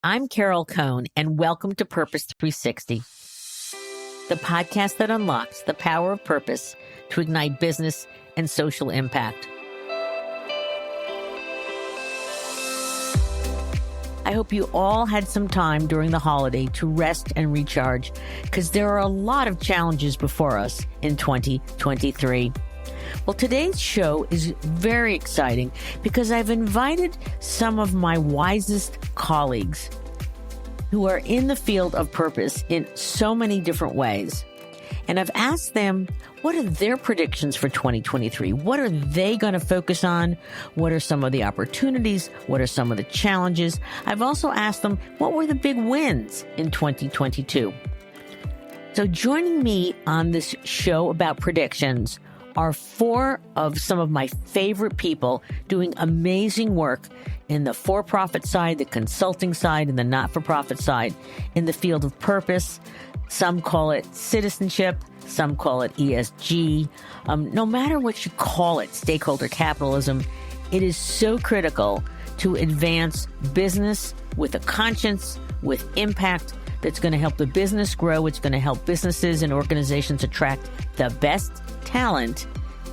I'm Carol Cohn, and welcome to Purpose 360, the podcast that unlocks the power of purpose to ignite business and social impact. I hope you all had some time during the holiday to rest and recharge, because there are a lot of challenges before us in 2023. Well, today's show is very exciting because I've invited some of my wisest colleagues who are in the field of purpose in so many different ways. And I've asked them, what are their predictions for 2023? What are they going to focus on? What are some of the opportunities? What are some of the challenges? I've also asked them, what were the big wins in 2022? So joining me on this show about predictions are four of some of my favorite people doing amazing work in the for-profit side, the consulting side, and the not-for-profit side in the field of purpose. Some call it citizenship. Some call it ESG. No matter what you call it, stakeholder capitalism, it is so critical to advance business with a conscience, with impact that's going to help the business grow. It's going to help businesses and organizations attract the best talent,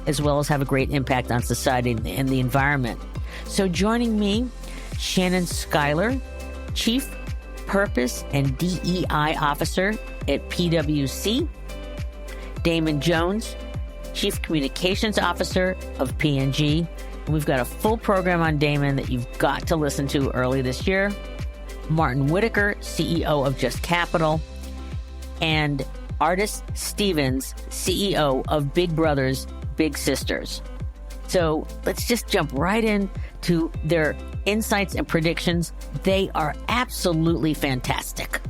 as well as have a great impact on society and the environment. So joining me, Shannon Schuyler, Chief Purpose and DEI Officer at PwC, Damon Jones, Chief Communications Officer of P&G. And we've got a full program on Damon that you've got to listen to early this year. Martin Whittaker, CEO of Just Capital, and Artis Stevens, CEO of Big Brothers, Big Sisters. So let's just jump right in to their insights and predictions. They are absolutely fantastic.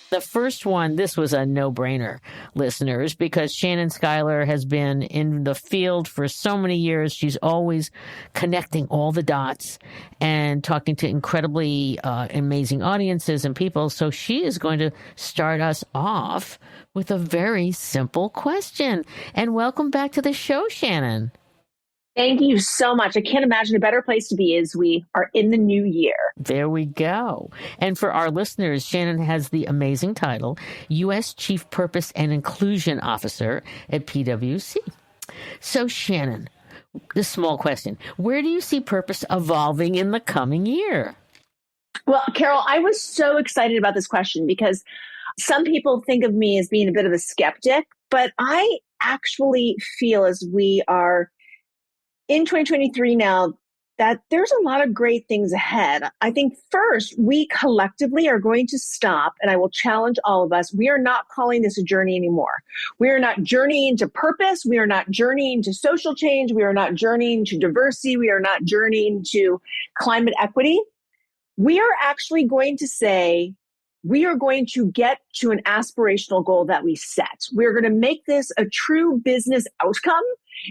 The first one, this was a no-brainer, listeners, because Shannon Schuyler has been in the field for so many years. She's always connecting all the dots and talking to incredibly amazing audiences and people. So she is going to start us off with a very simple question. And welcome back to the show, Shannon. Thank you so much. I can't imagine a better place to be as we are in the new year. There we go. And for our listeners, Shannon has the amazing title, U.S. Chief Purpose and Inclusion Officer at PwC. So Shannon, this small question, where do you see purpose evolving in the coming year? Well, Carol, I was so excited about this question because some people think of me as being a bit of a skeptic, but I actually feel as we are in 2023 now, that there's a lot of great things ahead. I think first, we collectively are going to stop, and I will challenge all of us. We are not calling this a journey anymore. We are not journeying to purpose. We are not journeying to social change. We are not journeying to diversity. We are not journeying to climate equity. We are actually going to say, we are going to get to an aspirational goal that we set. We're going to make this a true business outcome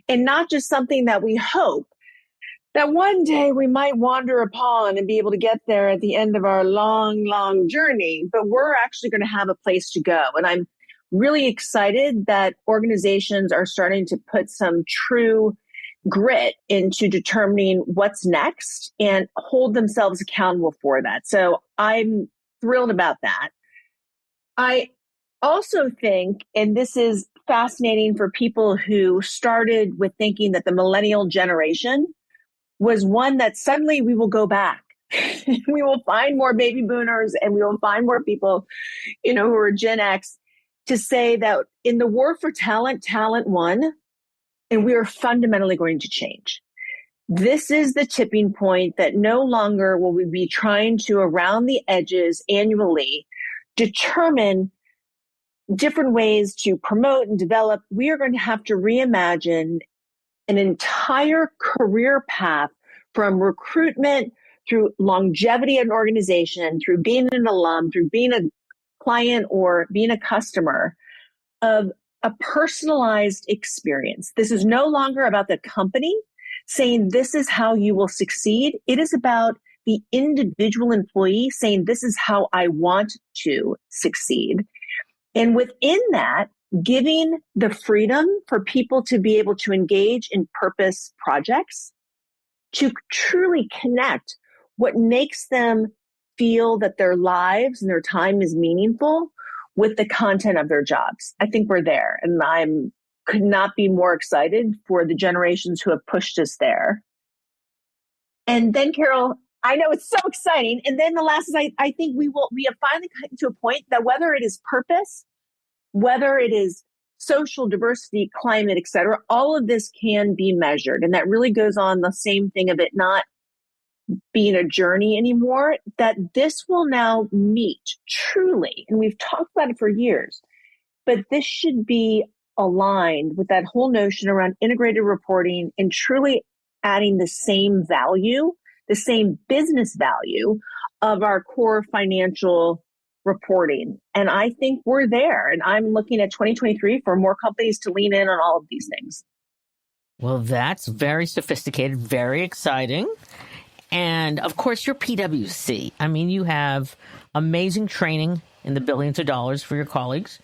and not just something that we hope that one day we might wander upon and be able to get there at the end of our long, long journey, but we're actually going to have a place to go. And I'm really excited that organizations are starting to put some true grit into determining what's next and hold themselves accountable for that. So I'm thrilled about that. I also think, and this is fascinating for people who started with thinking that the millennial generation was one that suddenly we will go back. We will find more baby boomers and we will find more people, who are Gen X, to say that in the war for talent, talent won, and we are fundamentally going to change. This is the tipping point that no longer will we be trying to, around the edges annually, determine different ways to promote and develop. We are going to have to reimagine an entire career path from recruitment through longevity of an organization, through being an alum, through being a client or being a customer, of a personalized experience. This is no longer about the company saying this is how you will succeed. It is about the individual employee saying this is how I want to succeed. And within that, giving the freedom for people to be able to engage in purpose projects to truly connect what makes them feel that their lives and their time is meaningful with the content of their jobs. I think we're there, and could not be more excited for the generations who have pushed us there. And then, Carol, I know it's so exciting. And then the last is I think we have finally gotten to a point that whether it is purpose, whether it is social diversity, climate, et cetera, all of this can be measured. And that really goes on the same thing of it not being a journey anymore, that this will now meet truly, and we've talked about it for years, but this should be aligned with that whole notion around integrated reporting and truly adding the same value, the same business value of our core financial reporting. And I think we're there. And I'm looking at 2023 for more companies to lean in on all of these things. Well, that's very sophisticated, very exciting. And of course, you're PwC. I mean, you have amazing training in the billions of dollars for your colleagues.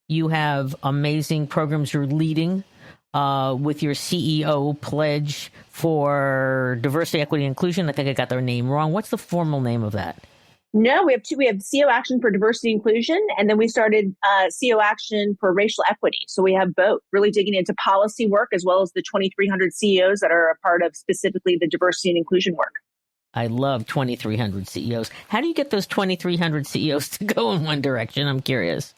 You have amazing programs you're leading with your CEO pledge for diversity, equity, and inclusion. I think I got their name wrong. What's the formal name of that? No, we have two. We have CEO Action for Diversity and Inclusion, and then we started CEO Action for Racial Equity. So we have both, really digging into policy work as well as the 2,300 CEOs that are a part of specifically the diversity and inclusion work. I love 2,300 CEOs. How do you get those 2,300 CEOs to go in one direction? I'm curious.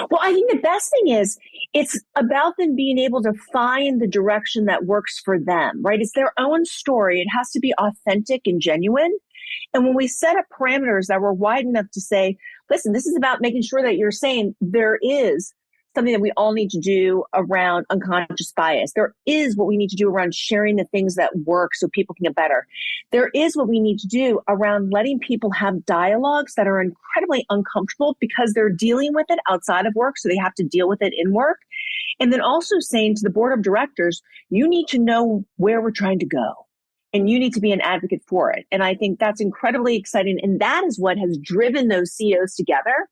Well, I think the best thing is it's about them being able to find the direction that works for them, right? It's their own story. It has to be authentic and genuine. And when we set up parameters that were wide enough to say, listen, this is about making sure that you're saying there is something that we all need to do around unconscious bias. There is what we need to do around sharing the things that work so people can get better. There is what we need to do around letting people have dialogues that are incredibly uncomfortable because they're dealing with it outside of work, so they have to deal with it in work. And then also saying to the board of directors, you need to know where we're trying to go. And you need to be an advocate for it. And I think that's incredibly exciting. And that is what has driven those CEOs together.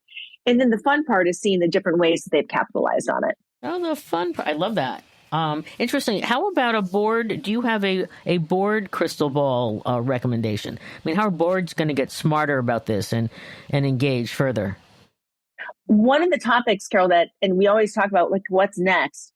And then the fun part is seeing the different ways that they've capitalized on it. Oh, the fun part. I love that. Interesting. How about a board? Do you have a board crystal ball recommendation? I mean, how are boards going to get smarter about this and engage further? One of the topics, Carol, and we always talk about like what's next.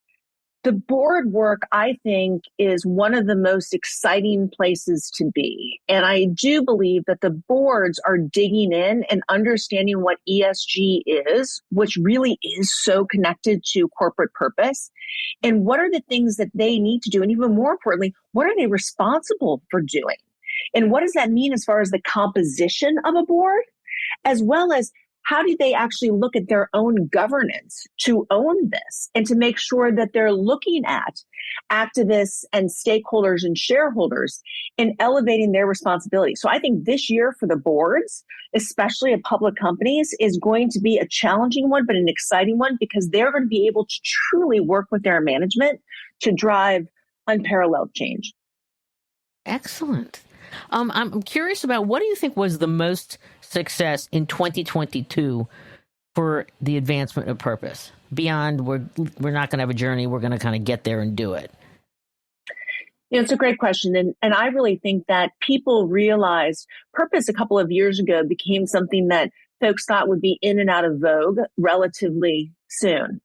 The board work, I think, is one of the most exciting places to be. And I do believe that the boards are digging in and understanding what ESG is, which really is so connected to corporate purpose. And what are the things that they need to do? And even more importantly, what are they responsible for doing? And what does that mean as far as the composition of a board, as well as how do they actually look at their own governance to own this and to make sure that they're looking at activists and stakeholders and shareholders and elevating their responsibility? So I think this year for the boards, especially of public companies, is going to be a challenging one, but an exciting one because they're going to be able to truly work with their management to drive unparalleled change. Excellent. I'm curious about what do you think was the most success in 2022 for the advancement of purpose? Beyond we're not going to have a journey, we're going to kind of get there and do it. You know, it's a great question. And I really think that people realized purpose a couple of years ago became something that folks thought would be in and out of vogue relatively soon.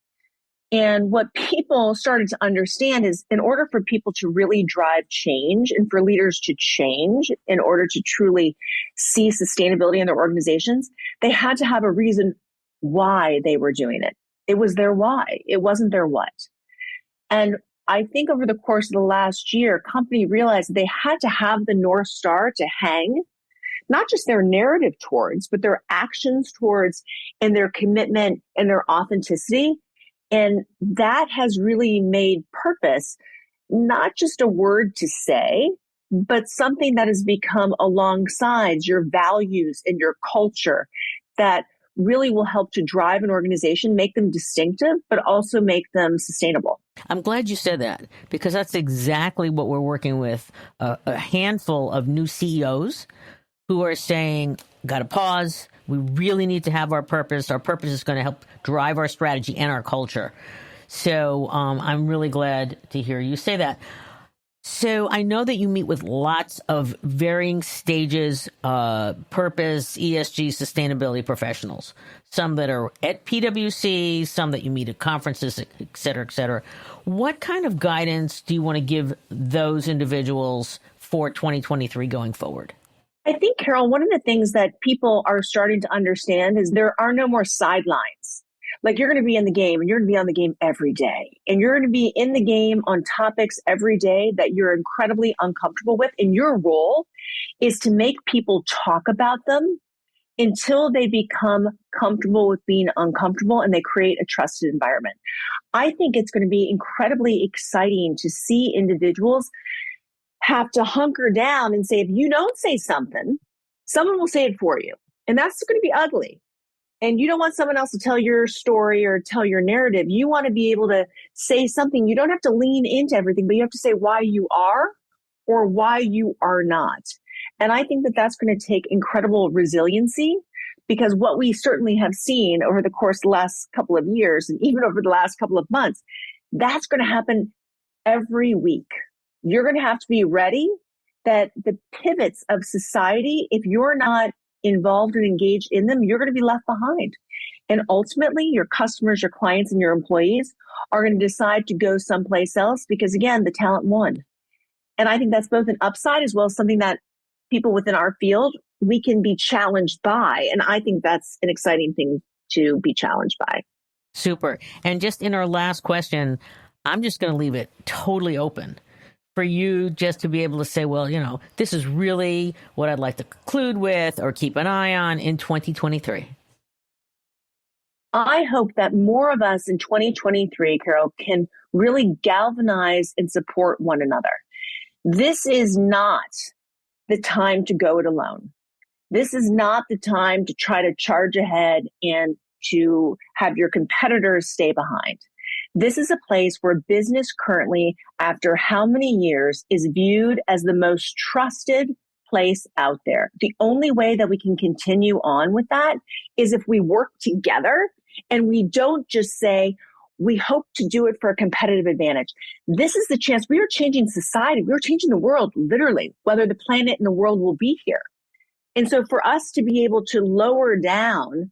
And what people started to understand is in order for people to really drive change and for leaders to change in order to truly see sustainability in their organizations, they had to have a reason why they were doing it. It was their why. It wasn't their what. And I think over the course of the last year, company realized they had to have the North Star to hang, not just their narrative towards, but their actions towards and their commitment and their authenticity. And that has really made purpose not just a word to say, but something that has become alongside your values and your culture that really will help to drive an organization, make them distinctive, but also make them sustainable. I'm glad you said that because that's exactly what we're working with. A handful of new CEOs who are saying, got to pause. We really need to have our purpose. Our purpose is going to help drive our strategy and our culture. So I'm really glad to hear you say that. So I know that you meet with lots of varying stages, purpose, ESG, sustainability professionals, some that are at PwC, some that you meet at conferences, et cetera, et cetera. What kind of guidance do you want to give those individuals for 2023 going forward? I think, Carol, one of the things that people are starting to understand is there are no more sidelines. Like, you're going to be in the game, and you're going to be on the game every day. And you're going to be in the game on topics every day that you're incredibly uncomfortable with. And your role is to make people talk about them until they become comfortable with being uncomfortable and they create a trusted environment. I think it's going to be incredibly exciting to see individuals have to hunker down and say, if you don't say something, someone will say it for you. And that's going to be ugly. And you don't want someone else to tell your story or tell your narrative. You want to be able to say something. You don't have to lean into everything, but you have to say why you are or why you are not. And I think that that's going to take incredible resiliency, because what we certainly have seen over the course of the last couple of years and even over the last couple of months, that's going to happen every week. You're going to have to be ready that the pivots of society, if you're not involved and engaged in them, you're going to be left behind. And ultimately, your customers, your clients, and your employees are going to decide to go someplace else because, again, the talent won. And I think that's both an upside as well as something that people within our field, we can be challenged by. And I think that's an exciting thing to be challenged by. Super. And just in our last question, I'm just going to leave it totally open for you just to be able to say, well, this is really what I'd like to conclude with or keep an eye on in 2023. I hope that more of us in 2023, Carol, can really galvanize and support one another. This is not the time to go it alone. This is not the time to try to charge ahead and to have your competitors stay behind. This is a place where business currently, after how many years, is viewed as the most trusted place out there. The only way that we can continue on with that is if we work together and we don't just say, we hope to do it for a competitive advantage. This is the chance. We are changing society. We are changing the world, literally, whether the planet and the world will be here. And so for us to be able to lower down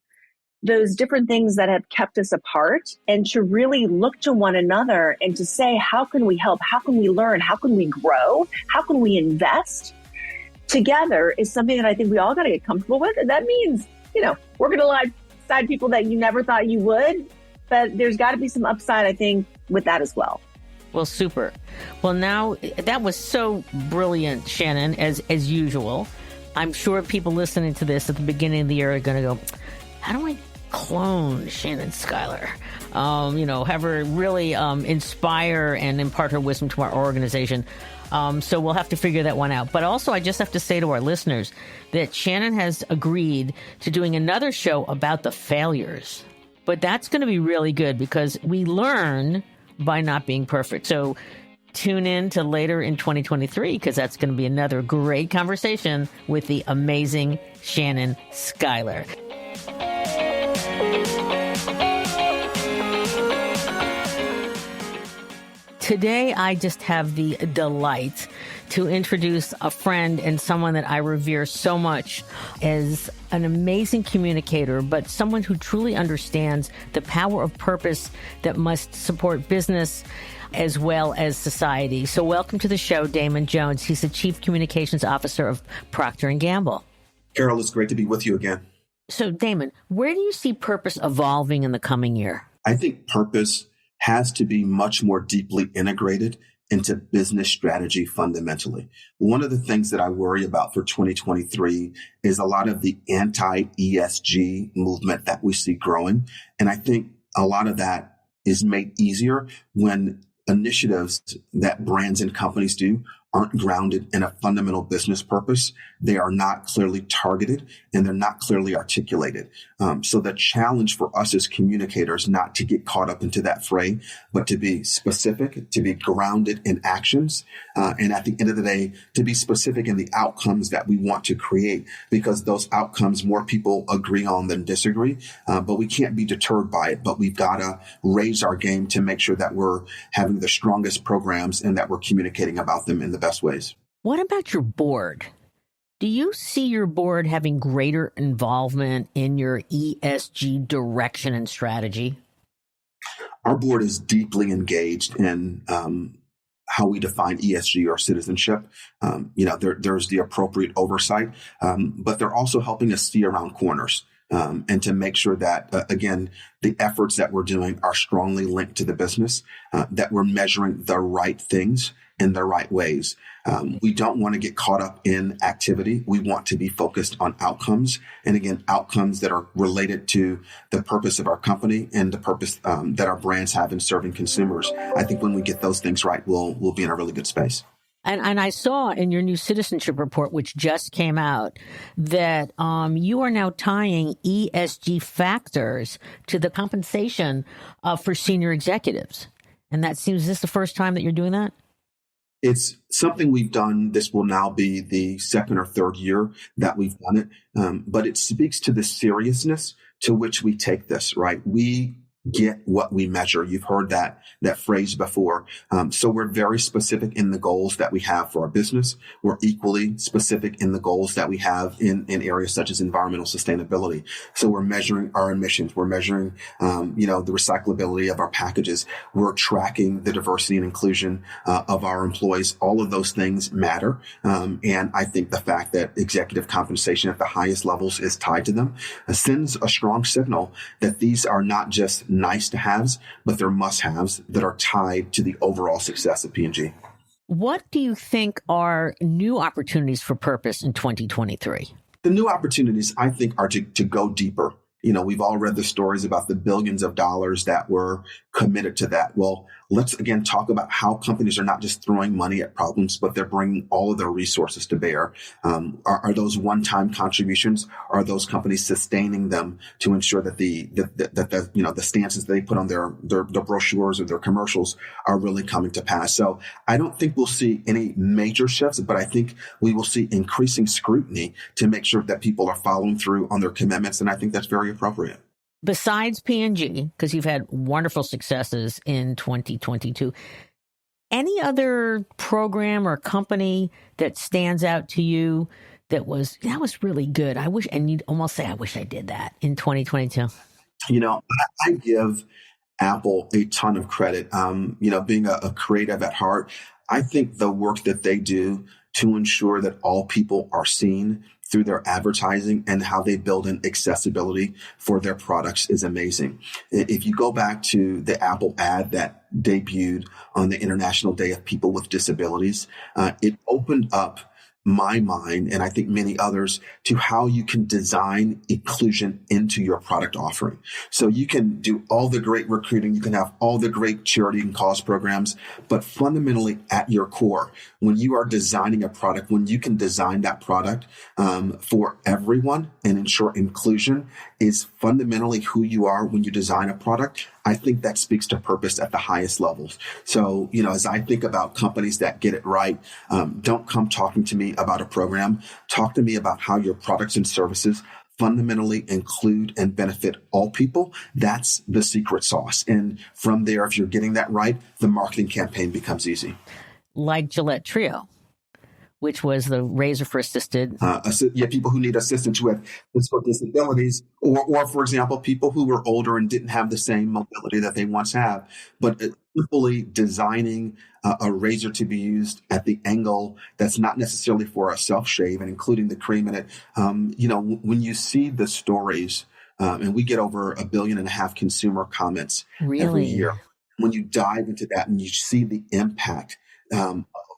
those different things that have kept us apart and to really look to one another and to say, how can we help? How can we learn? How can we grow? How can we invest together is something that I think we all got to get comfortable with. And that means, we're going to lie side people that you never thought you would, but there's got to be some upside, I think, with that as well. Well, super. Well, now that was so brilliant, Shannon, as usual. I'm sure people listening to this at the beginning of the year are going to go, how do I clone Shannon Schuyler? Have her really inspire and impart her wisdom to our organization. So we'll have to figure that one out. But also, I just have to say to our listeners that Shannon has agreed to doing another show about the failures. But that's going to be really good because we learn by not being perfect. So tune in to later in 2023 because that's going to be another great conversation with the amazing Shannon Schuyler. Today, I just have the delight to introduce a friend and someone that I revere so much as an amazing communicator, but someone who truly understands the power of purpose that must support business as well as society. So welcome to the show, Damon Jones. He's the Chief Communications Officer of Procter & Gamble. Carol, it's great to be with you again. So, Damon, where do you see purpose evolving in the coming year? I think purpose has to be much more deeply integrated into business strategy fundamentally. One of the things that I worry about for 2023 is a lot of the anti-ESG movement that we see growing. And I think a lot of that is made easier when initiatives that brands and companies do aren't grounded in a fundamental business purpose. They are not clearly targeted and they're not clearly articulated. So the challenge for us as communicators, not to get caught up into that fray, but to be specific, to be grounded in actions. And at the end of the day, to be specific in the outcomes that we want to create, because those outcomes more people agree on than disagree. But we can't be deterred by it, but we've got to raise our game to make sure that we're having the strongest programs and that we're communicating about them in the best ways. What about your board? Do you see your board having greater involvement in your ESG direction and strategy? Our board is deeply engaged in how we define ESG or citizenship. There's the appropriate oversight, but they're also helping us see around corners. And to make sure that, again, the efforts that we're doing are strongly linked to the business, that we're measuring the right things in the right ways. We don't want to get caught up in activity. We want to be focused on outcomes. And again, outcomes that are related to the purpose of our company and the purpose that our brands have in serving consumers. I think when we get those things right, we'll be in a really good space. And I saw in your new citizenship report, which just came out, that you are now tying ESG factors to the compensation for senior executives. And is this the first time that you're doing that? It's something we've done. This will now be the second or third year that we've done it. But it speaks to the seriousness to which we take this, right? We get what we measure. You've heard that phrase before. So we're very specific in the goals that we have for our business. We're equally specific in the goals that we have in areas such as environmental sustainability. So we're measuring our emissions. We're measuring, the recyclability of our packages. We're tracking the diversity and inclusion of our employees. All of those things matter. And I think the fact that executive compensation at the highest levels is tied to them sends a strong signal that these are not just nice to haves, but they're must haves that are tied to the overall success of P&G. What do you think are new opportunities for purpose in 2023? The new opportunities, I think, are to go deeper. We've all read the stories about the billions of dollars that were committed to that. Well, let's again talk about how companies are not just throwing money at problems, but they're bringing all of their resources to bear. Are those one-time contributions? Are those companies sustaining them to ensure that the stances they put on their brochures or their commercials are really coming to pass? So I don't think we'll see any major shifts, but I think we will see increasing scrutiny to make sure that people are following through on their commitments, and I think that's very appropriate. Besides P&G, because you've had wonderful successes in 2022, any other program or company that stands out to you that was really good? And you'd almost say, I wish I did that in 2022. I give Apple a ton of credit. Being a creative at heart, I think the work that they do to ensure that all people are seen through their advertising and how they build in accessibility for their products is amazing. If you go back to the Apple ad that debuted on the International Day of People with Disabilities, it opened up my mind, and I think many others, to how you can design inclusion into your product offering. So you can do all the great recruiting, you can have all the great charity and cause programs, but fundamentally at your core, when you are designing a product, when you can design that product for everyone and ensure inclusion is fundamentally who you are when you design a product, I think that speaks to purpose at the highest levels. So, as I think about companies that get it right, don't come talking to me about a program. Talk to me about how your products and services fundamentally include and benefit all people. That's the secret sauce. And from there, if you're getting that right, the marketing campaign becomes easy. Like Gillette Trio, which was the razor for assisted. People who need assistance who have physical disabilities, or for example, people who were older and didn't have the same mobility that they once have. But simply designing a razor to be used at the angle that's not necessarily for a self-shave and including the cream in it. When you see the stories, and we get over 1.5 billion consumer comments every year. When you dive into that and you see the impact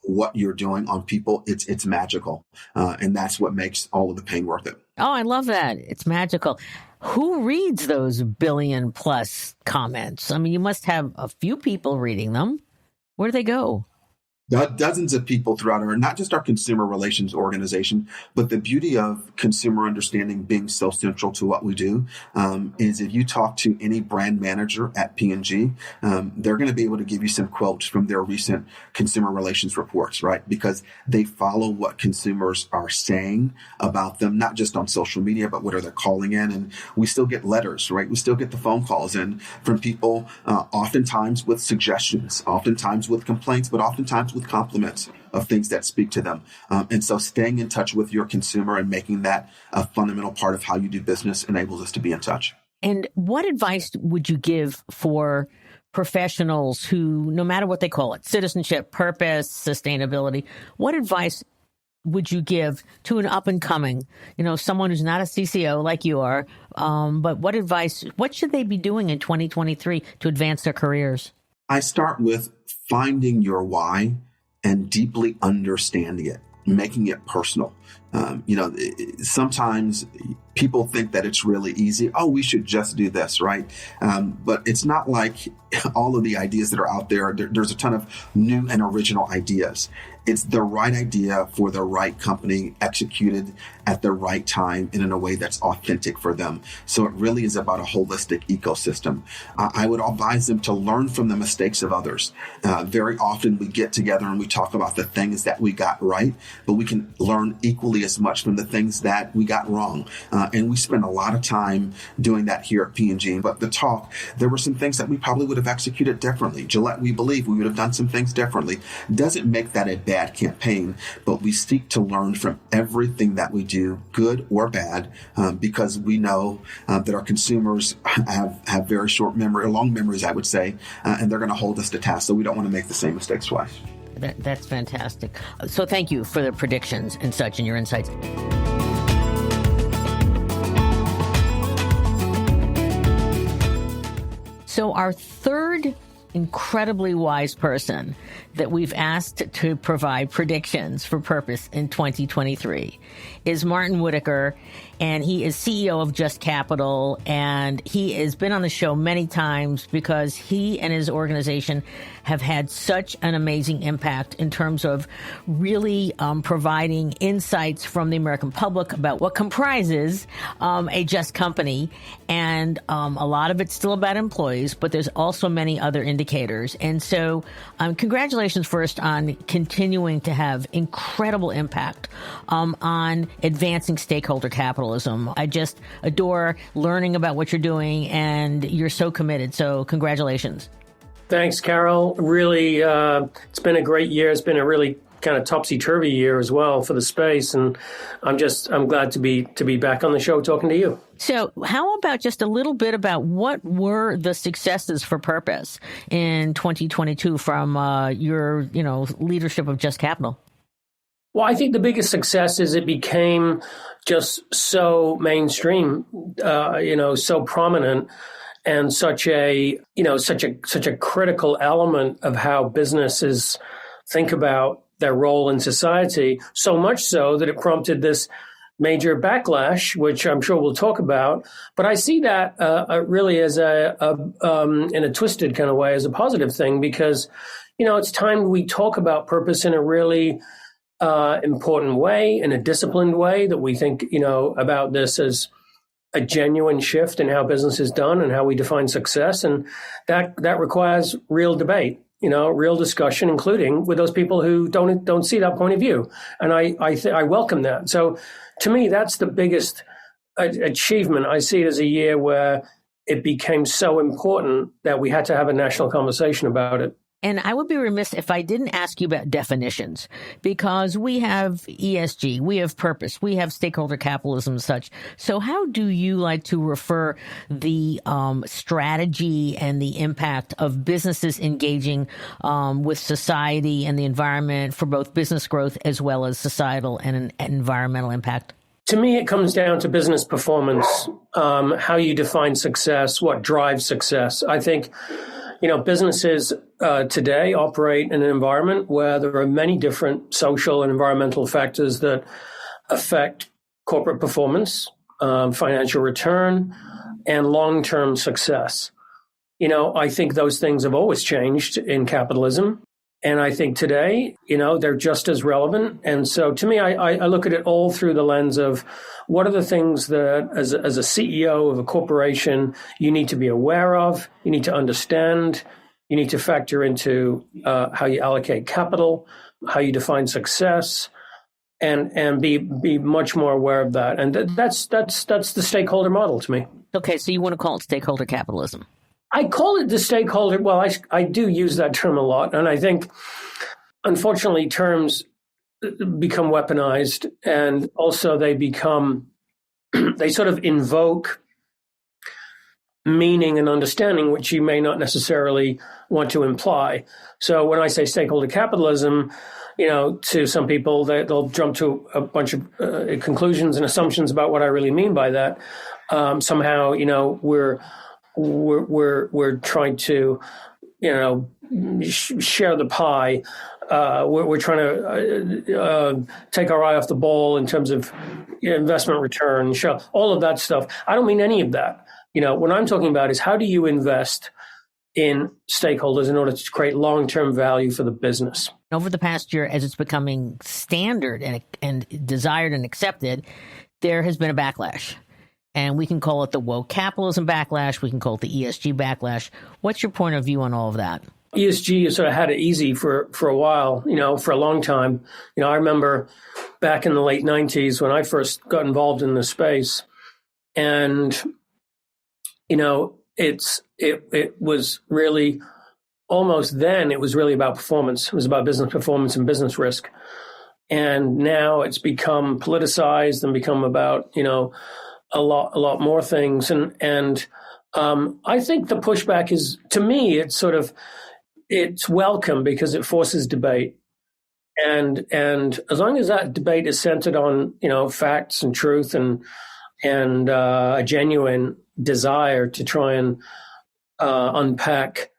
what you're doing on people, it's magical. And that's what makes all of the pain worth it. Oh, I love that. It's magical. Who reads those 1 billion plus comments? I mean, you must have a few people reading them. Where do they go? dozens of people throughout not just our consumer relations organization, but the beauty of consumer understanding being so central to what we do is if you talk to any brand manager at P&G, they're going to be able to give you some quotes from their recent consumer relations reports, right? Because they follow what consumers are saying about them, not just on social media, but what are they calling in. And we still get letters, right? We still get the phone calls in from people, oftentimes with suggestions, oftentimes with complaints, but oftentimes with compliments of things that speak to them. And so staying in touch with your consumer and making that a fundamental part of how you do business enables us to be in touch. And what advice would you give for professionals who, no matter what they call it, citizenship, purpose, sustainability, what advice would you give to an up and coming, someone who's not a CCO like you are, but what should they be doing in 2023 to advance their careers? I start with finding your why and deeply understanding it, making it personal. Sometimes people think that it's really easy. Oh, we should just do this, right? But it's not like all of the ideas that are out there. There's a ton of new and original ideas. It's the right idea for the right company, executed at the right time and in a way that's authentic for them. So it really is about a holistic ecosystem. I would advise them to learn from the mistakes of others. Very often we get together and we talk about the things that we got right, but we can learn equally as much from the things that we got wrong. And we spend a lot of time doing that here at P&G. But the talk, there were some things that we probably would have executed differently. Gillette, we believe we would have done some things differently. Doesn't make that a bad campaign, but we seek to learn from everything that we do, good or bad, because we know that our consumers have very short memory, or long memories, I would say, and they're going to hold us to task. So we don't want to make the same mistakes twice. That's fantastic. So thank you for the predictions and such and your insights. So our third incredibly wise person that we've asked to provide predictions for purpose in 2023 is Martin Whittaker, and he is CEO of Just Capital, and he has been on the show many times because he and his organization have had such an amazing impact in terms of really providing insights from the American public about what comprises a just company. And a lot of it's still about employees, but there's also many other indicators. And so congratulations first on continuing to have incredible impact on advancing stakeholder capitalism. I just adore learning about what you're doing, and you're so committed. So congratulations. Thanks, Carol. Really, it's been a great year. It's been a really kind of topsy-turvy year as well for the space, and I'm glad to be back on the show talking to you. So how about just a little bit about what were the successes for purpose in 2022 from your leadership of Just Capital? Well, I think the biggest success is it became just so mainstream, so prominent, and such a critical element of how businesses think about their role in society. So much so that it prompted this major backlash, which I'm sure we'll talk about. But I see that really as in a twisted kind of way, as a positive thing, because it's time we talk about purpose in a really important way, in a disciplined way, that we think about this as a genuine shift in how business is done and how we define success. And that requires real debate, real discussion, including with those people who don't see that point of view. And I welcome that. So to me, that's the biggest achievement. I see it as a year where it became so important that we had to have a national conversation about it. And I would be remiss if I didn't ask you about definitions, because we have ESG, we have purpose, we have stakeholder capitalism and such. So how do you like to refer the strategy and the impact of businesses engaging with society and the environment for both business growth as well as societal and environmental impact? To me, it comes down to business performance, how you define success, what drives success. I think businesses today operate in an environment where there are many different social and environmental factors that affect corporate performance, financial return, and long-term success. I think those things have always changed in capitalism. And I think today, they're just as relevant. And so to me, I look at it all through the lens of what are the things that as a CEO of a corporation, you need to be aware of, you need to understand, you need to factor into how you allocate capital, how you define success, and be much more aware of that. And that's the stakeholder model to me. Okay, so you want to call it stakeholder capitalism? I call it the stakeholder. Well, I do use that term a lot. And I think, unfortunately, terms become weaponized, and also they sort of invoke meaning and understanding, which you may not necessarily want to imply. So when I say stakeholder capitalism, to some people, they'll jump to a bunch of conclusions and assumptions about what I really mean by that. Somehow, we're trying to, share the pie. We're trying to take our eye off the ball in terms of investment return, show all of that stuff. I don't mean any of that. What I'm talking about is how do you invest in stakeholders in order to create long-term value for the business. Over the past year, as it's becoming standard and desired and accepted, there has been a backlash. And we can call it the woke capitalism backlash. We can call it the ESG backlash. What's your point of view on all of that? ESG sort of had it easy for a while, for a long time. I remember back in the late 90s when I first got involved in this space. And, it was really almost then it was really about performance. It was about business performance and business risk. And now it's become politicized and become about, a lot more things. And I think the pushback is, to me, it's welcome because it forces debate. And as long as that debate is centered on, facts and truth and a genuine desire to try and unpack,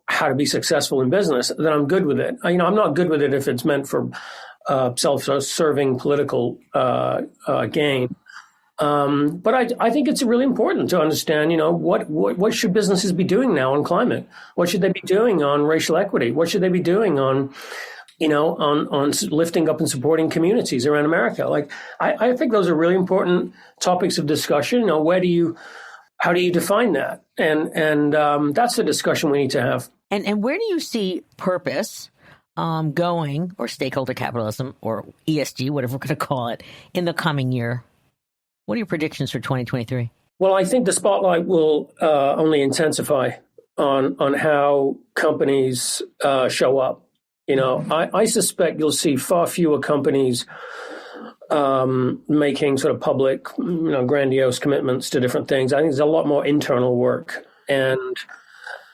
how to be successful in business, then I'm good with it. I'm not good with it if it's meant for self-serving political gain. But I think it's really important to understand, what should businesses be doing now on climate? What should they be doing on racial equity? What should they be doing on lifting up and supporting communities around America? I think those are really important topics of discussion. How do you define that? And that's the discussion we need to have. And where do you see purpose going, or stakeholder capitalism, or ESG, whatever we're going to call it, in the coming year? What are your predictions for 2023? Well, I think the spotlight will only intensify on how companies show up. I suspect you'll see far fewer companies making sort of public, grandiose commitments to different things. I think there's a lot more internal work, and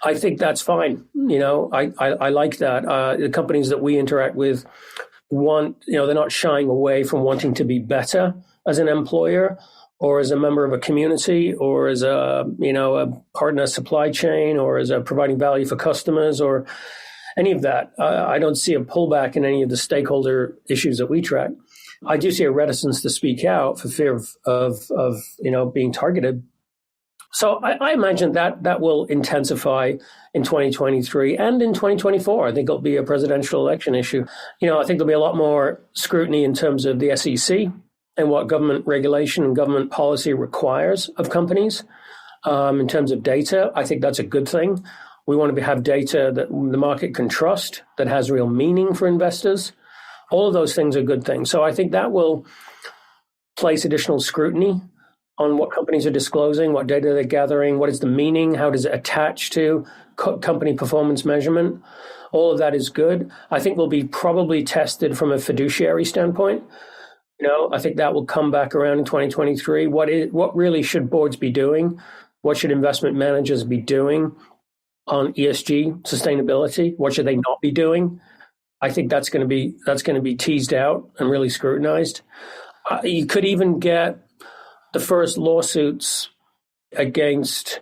I think that's fine. I like that. The companies that we interact with they're not shying away from wanting to be better as an employer or as a member of a community or as a partner supply chain or as a providing value for customers or any of that. I don't see a pullback in any of the stakeholder issues that we track. I do see a reticence to speak out for fear of being targeted. So I imagine that will intensify in 2023 and in 2024. I think it'll be a presidential election issue. I think there'll be a lot more scrutiny in terms of the SEC and what government regulation and government policy requires of companies in terms of data. I think that's a good thing. We want to have data that the market can trust, that has real meaning for investors. All of those things are good things. So I think that will place additional scrutiny on what companies are disclosing, what data they're gathering, what is the meaning, how does it attach to company performance measurement. All of that is good. I think will be probably tested from a fiduciary standpoint. I think that will come back around in 2023. What really should boards be doing? What should investment managers be doing on ESG sustainability? What should they not be doing? I think that's going to be teased out and really scrutinized. You could even get the first lawsuits against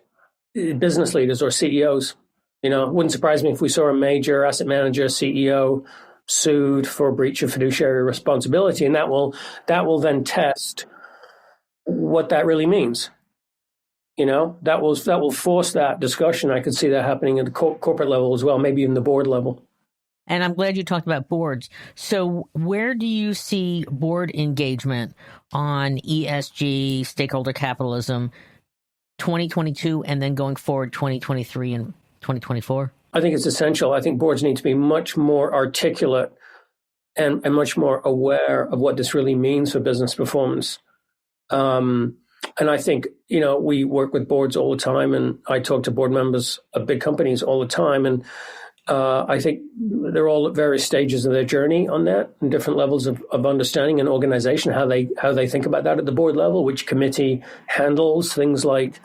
business leaders or CEOs. It wouldn't surprise me if we saw a major asset manager CEO sued for breach of fiduciary responsibility, and that will then test what that really means. That will force that discussion. I could see that happening at the corporate level as well, maybe even the board level. And I'm glad you talked about boards. So where do you see board engagement on ESG, stakeholder capitalism, 2022, and then going forward 2023 and 2024? I think it's essential. I think boards need to be much more articulate and much more aware of what this really means for business performance. And I think, we work with boards all the time, and I talk to board members of big companies all the time. And I think they're all at various stages of their journey on that, and different levels of understanding and organization, how they think about that at the board level, which committee handles things like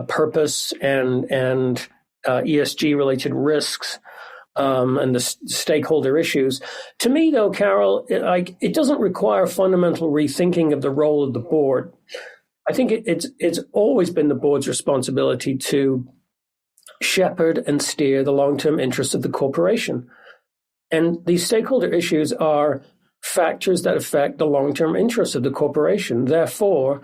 purpose and ESG related risks, and the stakeholder issues. To me, though, Carol, it doesn't require fundamental rethinking of the role of the board. I think it's always been the board's responsibility to shepherd and steer the long-term interests of the corporation. And these stakeholder issues are factors that affect the long-term interests of the corporation. Therefore,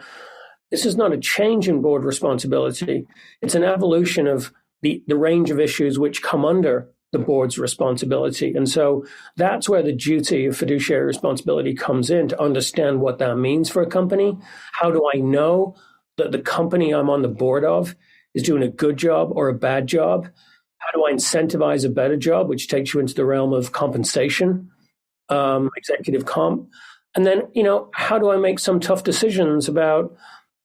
this is not a change in board responsibility. It's an evolution of the range of issues which come under the board's responsibility. And so that's where the duty of fiduciary responsibility comes in, to understand what that means for a company. How do I know that the company I'm on the board of is doing a good job or a bad job? How do I incentivize a better job, which takes you into the realm of compensation, executive comp? And then, how do I make some tough decisions about,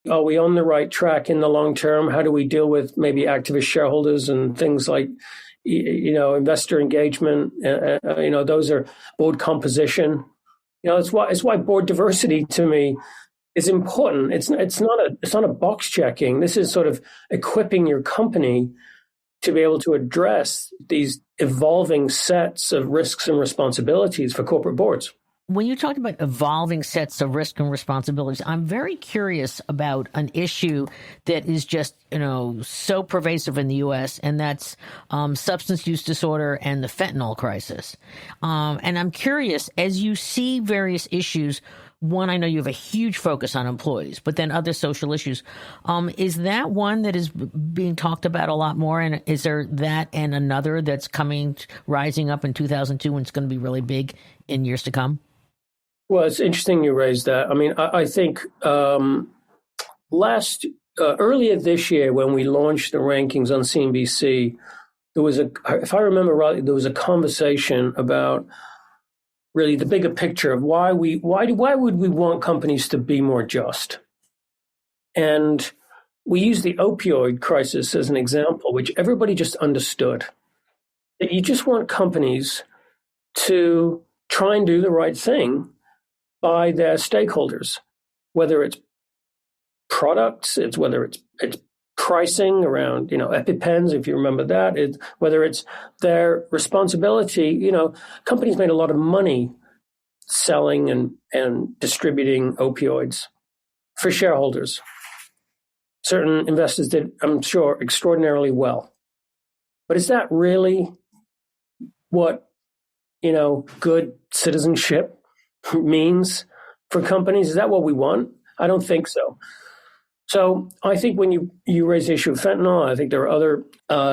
are we on the right track in the long term? How do we deal with maybe activist shareholders and things like, investor engagement? Those are board composition. It's why board diversity to me is important. It's not a box checking. This is sort of equipping your company to be able to address these evolving sets of risks and responsibilities for corporate boards. When you talk about evolving sets of risk and responsibilities, I'm very curious about an issue that is just, so pervasive in the U.S., and that's substance use disorder and the fentanyl crisis. And I'm curious, as you see various issues, one, I know you have a huge focus on employees, but then other social issues. Is that one that is being talked about a lot more? And is there that and another that's rising up in 2002 and it's going to be really big in years to come? Well, it's interesting you raised that. I mean, I think earlier this year when we launched the rankings on CNBC, there was if I remember rightly, there was a conversation about really the bigger picture of why would we want companies to be more just? And we used the opioid crisis as an example, which everybody just understood. That you just want companies to try and do the right thing by their stakeholders, whether it's products, whether it's pricing around, EpiPens, if you remember that, whether it's their responsibility. Companies made a lot of money selling and distributing opioids for shareholders. Certain investors did, I'm sure, extraordinarily well. But is that really what, good citizenship means for companies? Is that what we want? I don't think so. So I think when you raise the issue of fentanyl, I think there are other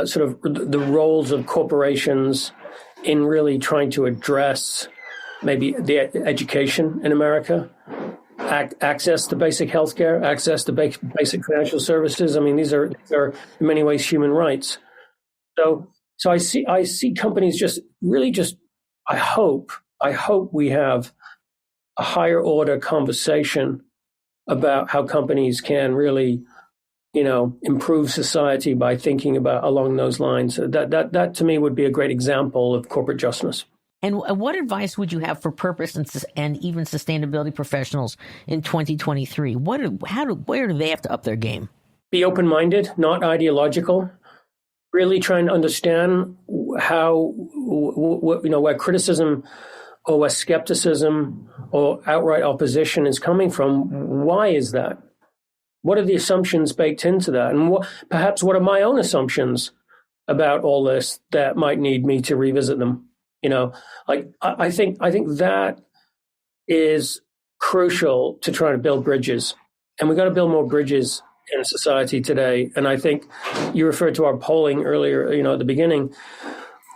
sort of the roles of corporations in really trying to address maybe the education in America, access to basic healthcare, access to basic financial services. I mean, these are in many ways human rights. So I see companies I hope we have a higher order conversation about how companies can really, improve society by thinking about along those lines. That to me would be a great example of corporate justness. And what advice would you have for purpose and even sustainability professionals in 2023? Where do they have to up their game? Be open-minded, not ideological. Really trying to understand how, where criticism or where skepticism or outright opposition is coming from. Why is that? What are the assumptions baked into that? And perhaps what are my own assumptions about all this that might need me to revisit them? I think that is crucial to try to build bridges. And we've got to build more bridges in society today. And I think you referred to our polling earlier, at the beginning.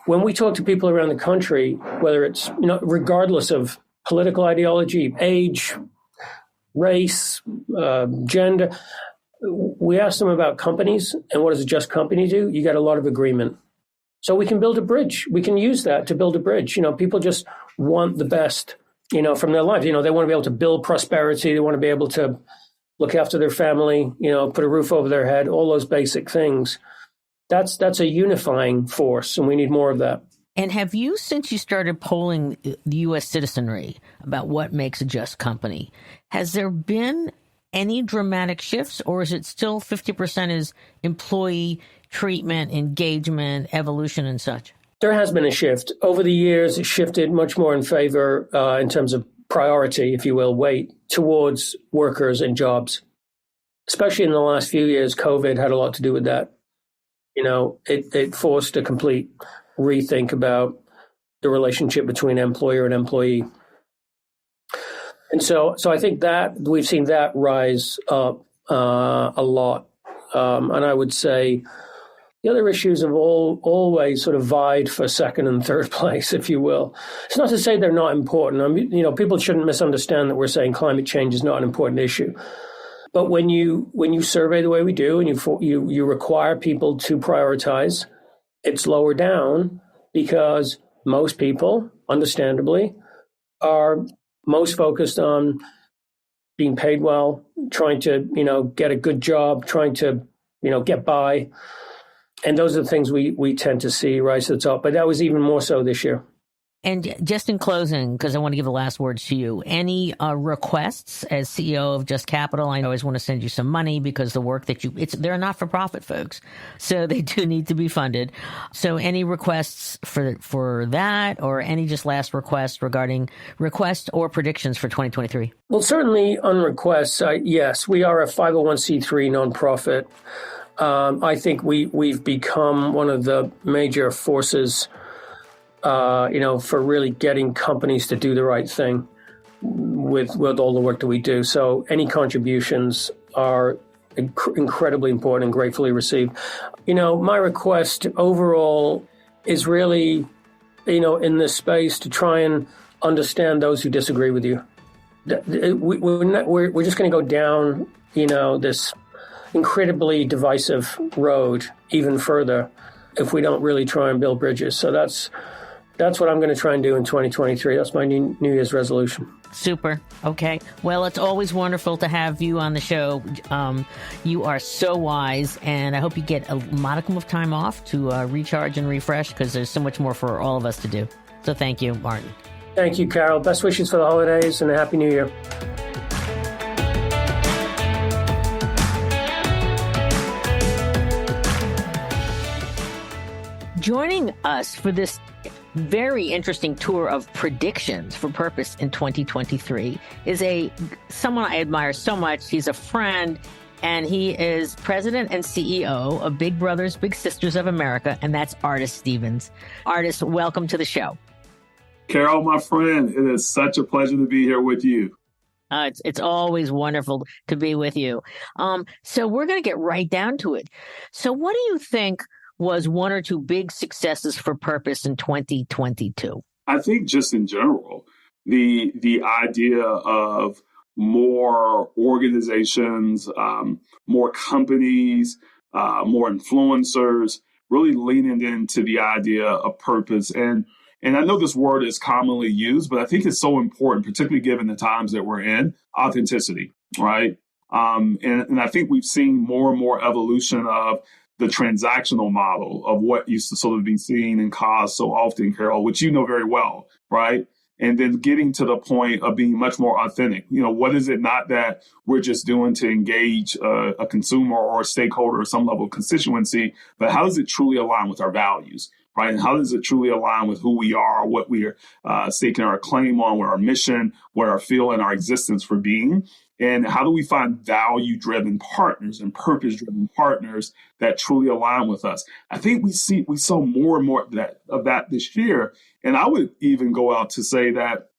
when we talk to people around the country, whether it's, regardless of political ideology, age, race, gender, we ask them about companies and what does a just company do? You get a lot of agreement. So we can build a bridge. We can use that to build a bridge. People just want the best, from their life. They want to be able to build prosperity. They want to be able to look after their family, put a roof over their head, all those basic things. That's a unifying force, and we need more of that. And have you, since you started polling the U.S. citizenry about what makes a just company, has there been any dramatic shifts, or is it still 50% is employee treatment, engagement, evolution, and such? There has been a shift. Over the years, it shifted much more in favor, in terms of priority, if you will, weight, towards workers and jobs. Especially in the last few years, COVID had a lot to do with that. It forced a complete rethink about the relationship between employer and employee. And so I think that we've seen that rise up a lot. And I would say the other issues have always sort of vied for second and third place, if you will. It's not to say they're not important. People shouldn't misunderstand that we're saying climate change is not an important issue. But when you survey the way we do and you require people to prioritize, it's lower down because most people, understandably, are most focused on being paid well, trying to, get a good job, trying to, get by. And those are the things we tend to see rise to the top. But that was even more so this year. And just in closing, because I want to give the last words to you, any requests as CEO of Just Capital? I always want to send you some money because the work that they're not-for-profit folks, so they do need to be funded. So any requests for that, or any just last requests regarding requests or predictions for 2023? Well, certainly on requests, yes, we are a 501c3 nonprofit. I think we've become one of the major forces for really getting companies to do the right thing with all the work that we do. So any contributions are incredibly important and gratefully received. My request overall is really, in this space to try and understand those who disagree with you. We're just going to go down, this incredibly divisive road even further if we don't really try and build bridges. So that's what I'm going to try and do in 2023. That's my New Year's resolution. Super. Okay. Well, it's always wonderful to have you on the show. You are so wise, and I hope you get a modicum of time off to recharge and refresh, because there's so much more for all of us to do. So thank you, Martin. Thank you, Carol. Best wishes for the holidays and a Happy New Year. Joining us for this very interesting tour of predictions for purpose in 2023 is someone I admire so much. He's a friend, and he is president and CEO of Big Brothers Big Sisters of America, and that's Artis Stevens. Artis, welcome to the show. Carol, my friend, it is such a pleasure to be here with you. It's always wonderful to be with you. So we're going to get right down to it. So what do you think was one or two big successes for purpose in 2022? I think just in general, the idea of more organizations, more companies, more influencers, really leaning into the idea of purpose. And I know this word is commonly used, but I think it's so important, particularly given the times that we're in, authenticity, right? And I think we've seen more and more evolution of the transactional model of what used to sort of be seen and caused so often, Carol, which you know very well, right? And then getting to the point of being much more authentic. What is it not that we're just doing to engage a consumer or a stakeholder or some level of constituency, but how does it truly align with our values, right? And how does it truly align with who we are, what we are staking our claim on, what our mission, what our feel and our existence for being? And how do we find value-driven partners and purpose-driven partners that truly align with us? I think we saw more and more of that this year. And I would even go out to say that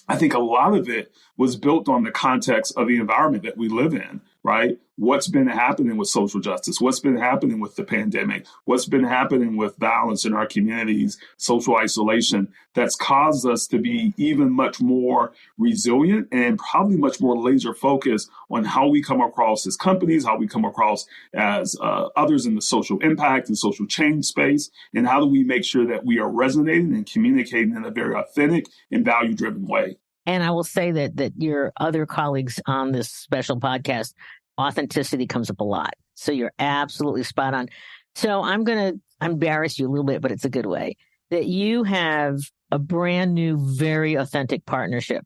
I think a lot of it was built on the context of the environment that we live in, right? What's been happening with social justice? What's been happening with the pandemic? What's been happening with violence in our communities, social isolation, that's caused us to be even much more resilient and probably much more laser focused on how we come across as companies, how we come across as others in the social impact and social change space, and how do we make sure that we are resonating and communicating in a very authentic and value-driven way. And I will say that your other colleagues on this special podcast, authenticity comes up a lot. So you're absolutely spot on. So I'm going to embarrass you a little bit, but it's a good way, that you have a brand new, very authentic partnership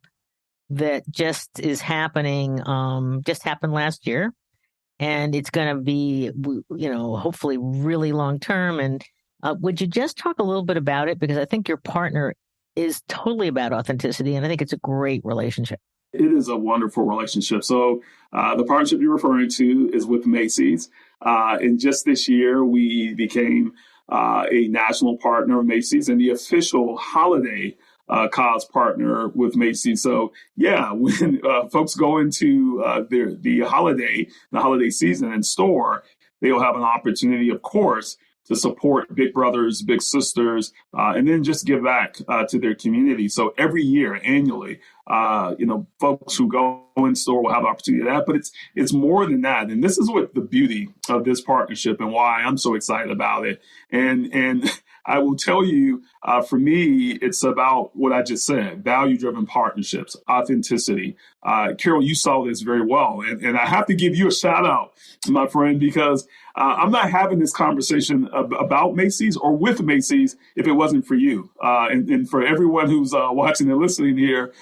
that just is happening, just happened last year. And it's going to be, hopefully really long term. And would you just talk a little bit about it? Because I think your partner is totally about authenticity, and I think it's a great relationship. It is a wonderful relationship. So the partnership you're referring to is with Macy's. And just this year, we became a national partner of Macy's and the official holiday cause partner with Macy's. So yeah, when folks go into the holiday season in store, they'll have an opportunity, of course, to support big brothers, big sisters, and then just give back to their community. So every year, annually, folks who go in store will have the opportunity to that. But it's more than that. And this is what the beauty of this partnership and why I'm so excited about it. And I will tell you, for me, it's about what I just said, value-driven partnerships, authenticity. Carol, you saw this very well. And I have to give you a shout out, my friend, because I'm not having this conversation about Macy's or with Macy's if it wasn't for you. And for everyone who's watching and listening here,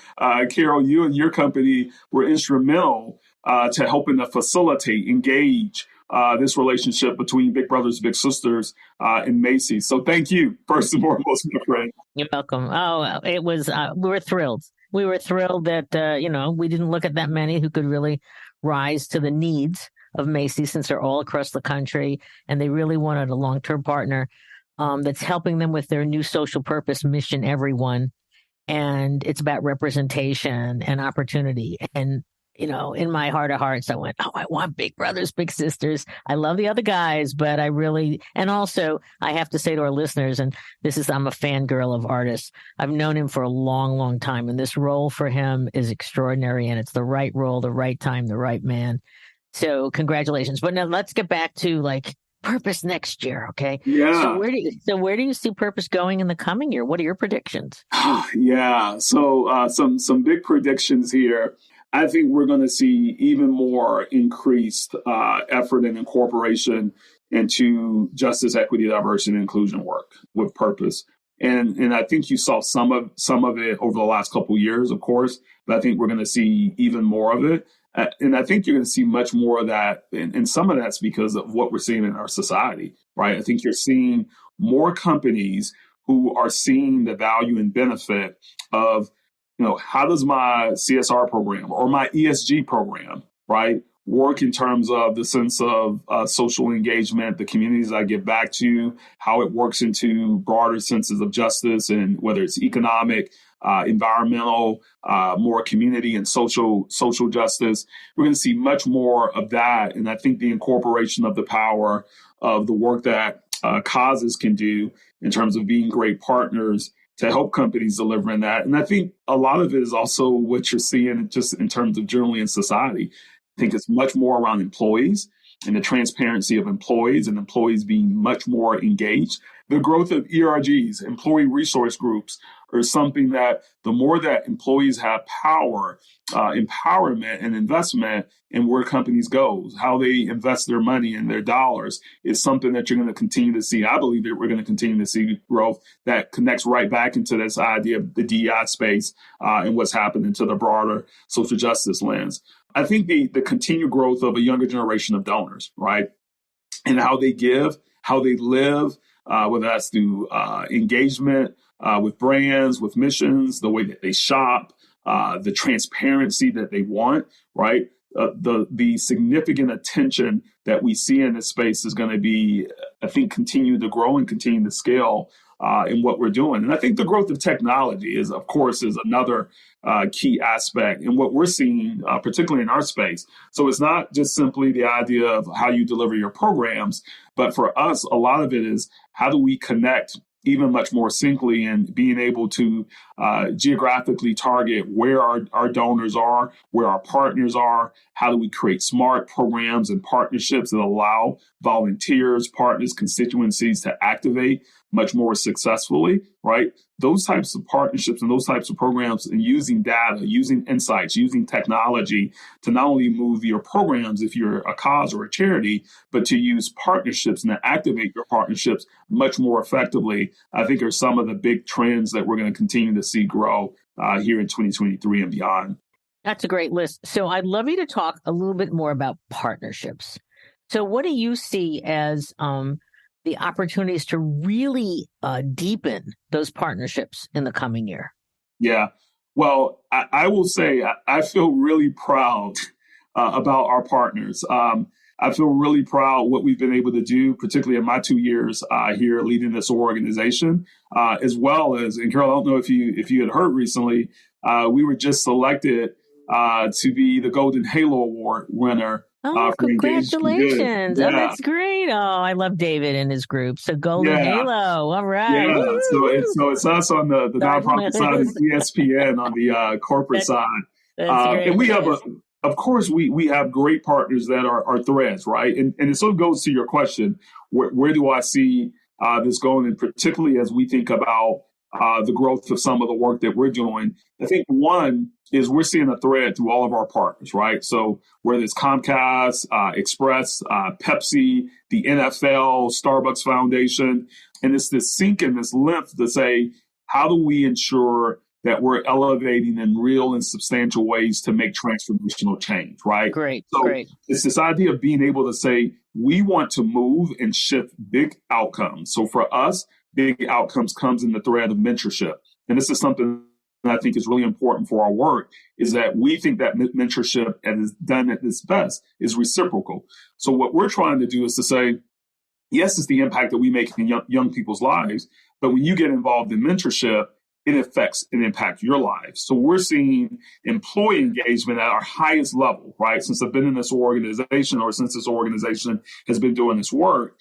Carol, you and your company were instrumental to helping to facilitate, engage this relationship between Big Brothers, Big Sisters and Macy's. So thank you, first and foremost, my friend. You're welcome. Oh, it was, we were thrilled. We were thrilled that, we didn't look at that many who could really rise to the needs of Macy's, since they're all across the country, and they really wanted a long-term partner that's helping them with their new social purpose, mission everyone. And it's about representation and opportunity. And, in my heart of hearts, I went, I want big brothers, big sisters. I love the other guys, but and also I have to say to our listeners, and I'm a fangirl of Artis. I've known him for a long, long time, and this role for him is extraordinary, and it's the right role, the right time, the right man. So congratulations. But now let's get back to purpose next year. Okay. Yeah. So where do you see purpose going in the coming year? What are your predictions? Yeah. So some big predictions here. I think we're going to see even more increased effort and incorporation into justice, equity, diversity, and inclusion work with purpose. And I think you saw some of it over the last couple of years, of course, but I think we're going to see even more of it. And I think you're going to see much more of that. And some of that's because of what we're seeing in our society, right? I think you're seeing more companies who are seeing the value and benefit of, how does my CSR program or my ESG program, right, work in terms of the sense of social engagement, the communities I give back to, how it works into broader senses of justice, and whether it's economic, environmental, more community and social justice. We're going to see much more of that. And I think the incorporation of the power of the work that causes can do in terms of being great partners to help companies deliver in that. And I think a lot of it is also what you're seeing just in terms of generally in society. I think it's much more around employees and the transparency of employees and employees being much more engaged. The growth of ERGs, employee resource groups, are something that the more that employees have power, empowerment and investment in where companies go, how they invest their money and their dollars, is something that you're going to continue to see. I believe that we're going to continue to see growth that connects right back into this idea of the DEI space and what's happening to the broader social justice lens. I think the continued growth of a younger generation of donors, right, and how they give, how they live, whether that's through engagement with brands, with missions, the way that they shop, the transparency that they want, right? The significant attention that we see in this space is going to be, I think, continue to grow and continue to scale in what we're doing. And I think the growth of technology is another key aspect in what we're seeing, particularly in our space. So it's not just simply the idea of how you deliver your programs, but for us, a lot of it is how do we connect even much more simply and being able to geographically target where our donors are, where our partners are, how do we create smart programs and partnerships that allow volunteers, partners, constituencies to activate much more successfully, right? Those types of partnerships and those types of programs and using data, using insights, using technology to not only move your programs if you're a cause or a charity, but to use partnerships and to activate your partnerships much more effectively, I think are some of the big trends that we're going to continue to see grow here in 2023 and beyond. That's a great list. So I'd love you to talk a little bit more about partnerships. So what do you see as the opportunities to really deepen those partnerships in the coming year? Yeah. Well, I will say I feel really proud about our partners. I feel really proud what we've been able to do, particularly in my 2 years here leading this organization, as well as, and Carol, I don't know if you had heard recently, we were just selected to be the Golden Halo Award winner. Oh, congratulations. Yeah. Oh, that's great. Oh, I love David and his group. So Golden Halo. All right. Yeah. So it's us on the nonprofit side and ESPN on the corporate side. That's great. And we have of course, we have great partners that are threads, right? And it sort of goes to your question, where do I see this going? And particularly as we think about the growth of some of the work that we're doing, I think one is we're seeing a thread through all of our partners, right? So whether it's Comcast, Express, Pepsi, the NFL, Starbucks Foundation, and it's this sink and this lift to say, how do we ensure that we're elevating in real and substantial ways to make transformational change, right? Great. It's this idea of being able to say, we want to move and shift big outcomes. So for us, big outcomes comes in the thread of mentorship. And this is something that I think is really important for our work, is that we think that mentorship, and is done at its best, is reciprocal. So what we're trying to do is to say, yes, it's the impact that we make in young people's lives, but when you get involved in mentorship, it affects and impacts your lives. So we're seeing employee engagement at our highest level, right? Since I've been in this organization, or since this organization has been doing this work